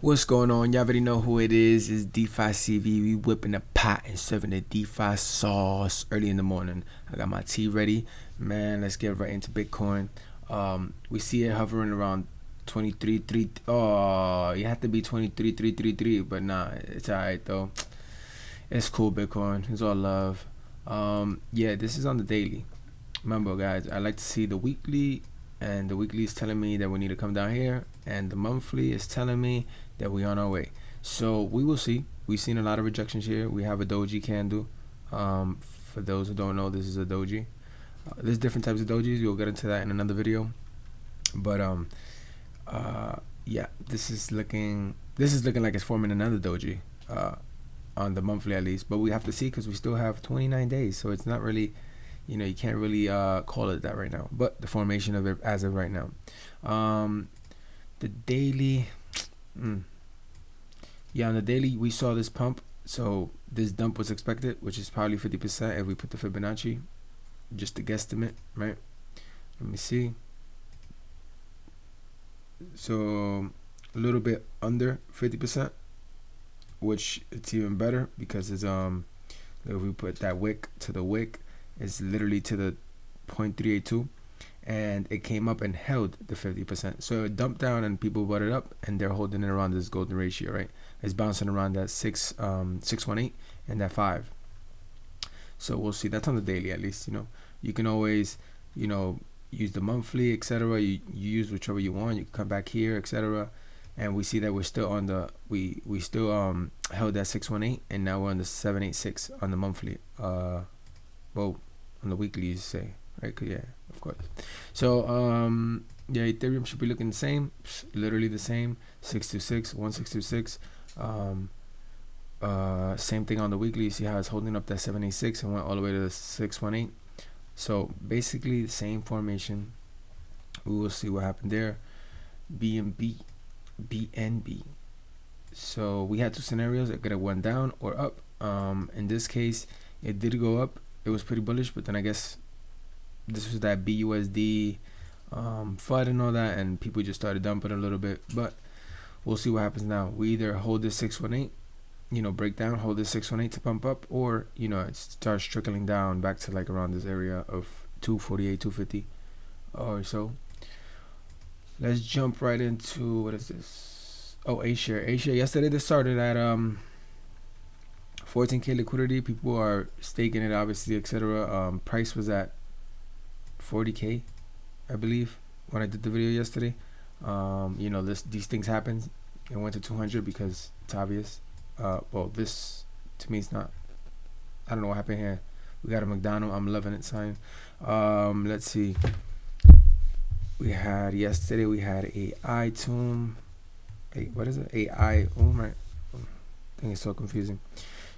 What's going on? Y'all already know who it is. It's DeFi CV. We whipping the pot and serving the DeFi sauce early in the morning. I got my tea ready. Man, let's get right into Bitcoin. We see it hovering around 23.3. Oh, you have to be 23.333, but nah, it's alright though. It's cool, Bitcoin. It's all love. Yeah, this is on the daily. Remember, guys, I like to see the weekly, and the weekly is telling me that we need to come down here, and the monthly is telling me that we're on our way. So we will see. We've seen a lot of rejections here. We have a doji candle. For those who don't know, this is a doji. There's different types of dojis. We'll get into that in another video. But yeah, this is looking like it's forming another doji. On the monthly at least, but we have to see because we still have 29 days, so it's not really, you can't really call it that right now, but the formation of it as of right now. The daily, yeah, on the daily we saw this pump, so this dump was expected, which is probably 50% if we put the Fibonacci, just a guesstimate, right? Let me see. So a little bit under 50%, which it's even better because it's if we put that wick to the wick, it's literally to the 0.382, and it came up and held the 50%. So it dumped down and people bought it up, and they're holding it around this golden ratio, right? It's bouncing around that 618 and that 5. So we'll see. That's on the daily at least. You can always use the monthly, etc. You use whichever you want. You can come back here, etc. And we see that we're still on the we still held that 618, and now we're on the 786 on the monthly. Well, on the weekly you say, right? Yeah, of course. So yeah, Ethereum should be looking the same, literally the same. 626, 1626. Same thing on the weekly. You see how it's holding up that 786 and went all the way to the 618. So basically the same formation. We will see what happened there. BNB. So we had two scenarios. It could have went down or up. In this case, it did go up. It was pretty bullish, but then I guess this was that BUSD FUD and all that, and people just started dumping a little bit. But we'll see what happens now. We either hold this 618, break down, hold this 618 to pump up, or it starts trickling down back to like around this area of 248, 250 or so. Let's jump right into, what is this? Oh, A-share. Yesterday this started at 14k liquidity. People are staking it, obviously, etc. Price was at 40k, I believe, when I did the video yesterday. These things happen. It went to 200 because it's obvious. Well, this to me is not. I don't know what happened here. We got a McDonald's I'm loving it sign. Let's see. Yesterday we had a iTunes. What is it? AI. Right. I think it's so confusing.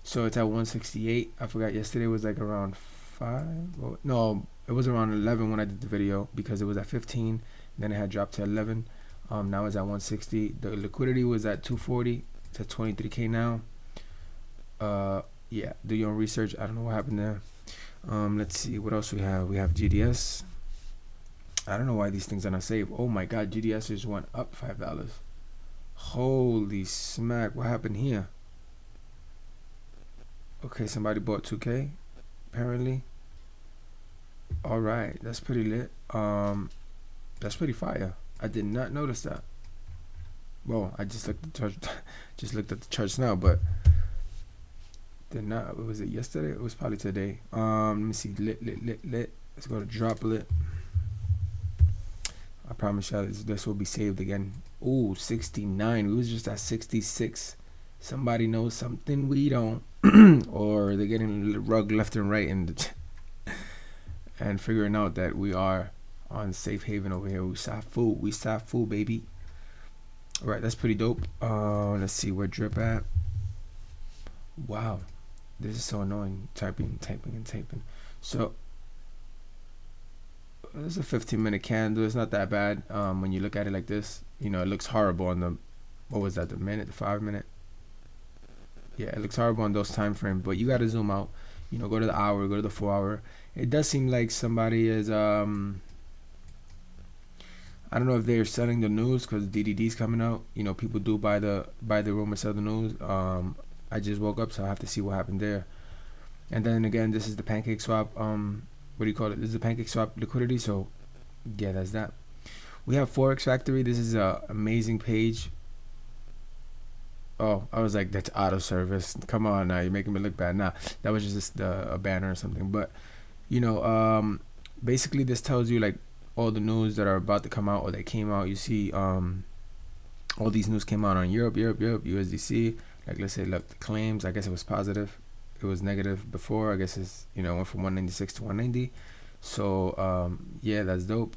So it's at 168. I forgot. Yesterday was like around 5. Well, no, it was around 11 when I did the video because it was at 15. Then it had dropped to 11. Now it's at 160. The liquidity was at 240. It's at 23k now. Yeah. Do your own research. I don't know what happened there. Let's see what else we have. We have GDS. I don't know why these things are not saved. Oh my god, GDS just went up $5. Holy smack, what happened here? Okay, somebody bought 2k apparently. All right, that's pretty lit. That's pretty fire. I did not notice that. Well, I just looked at the chart now, but did not. Was it yesterday? It was probably today. Let me see. Lit. Let's go to Droplet. I promise y'all this will be saved again. Ooh, 69. We was just at 66. Somebody knows something we don't. Or they're getting the rug left and right and figuring out that we are on safe haven over here. We saw food, baby. All right, that's pretty dope. Let's see where Drip at. Wow, this is so annoying. Typing. So it's a 15-minute candle. It's not that bad when you look at it like this. It looks horrible on the, what was that, the minute, the 5 minute? Yeah, it looks horrible on those time frames, but you got to zoom out. Go to the hour, go to the 4 hour. It does seem like somebody is I don't know if they're selling the news because DDD's coming out. You know, people do buy the rumor, sell the news. I just woke up, so I have to see what happened there. And then again, this is the Pancake Swap. What do you call it? This is the Pancake Swap liquidity. So yeah, that's that. We have Forex Factory. This is a amazing page. Oh, I was like, that's auto service. Come on now, you're making me look bad. Nah, that was just a banner or something. But you know, basically this tells you like all the news that are about to come out or that came out. You see, all these news came out on Europe, USDC. Like let's say, look, the claims. I guess it was positive. It was negative before. I guess it's went from 196 to 190. So yeah, that's dope.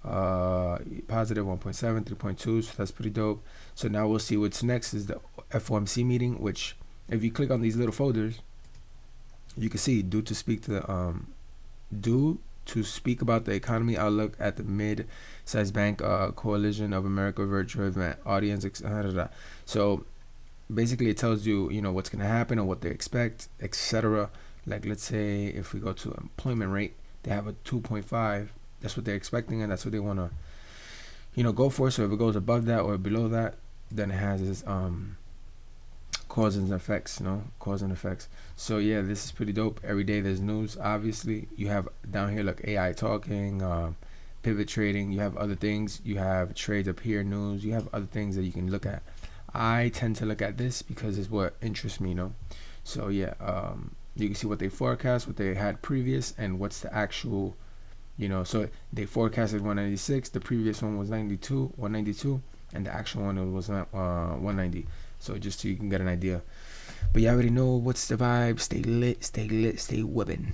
Positive 1.7, 3.2. So that's pretty dope. So now we'll see what's next is the FOMC meeting. Which, if you click on these little folders, you can see due to speak about the economy outlook at the mid-sized bank coalition of America virtual event audience. So basically, it tells you what's gonna happen or what they expect, etc. Like let's say if we go to employment rate, they have a 2.5. That's what they're expecting, and that's what they wanna go for. So if it goes above that or below that, then it has this cause and effects, cause and effects. So yeah, this is pretty dope. Every day there's news. Obviously, you have down here like AI talking, pivot trading. You have other things. You have trades up here, news. You have other things that you can look at. I tend to look at this because it's what interests me, So yeah, you can see what they forecast, what they had previous, and what's the actual. So they forecasted 196. The previous one was 192, and the actual one was 190. So just so you can get an idea. But you already know what's the vibe. Stay lit, stay whipping.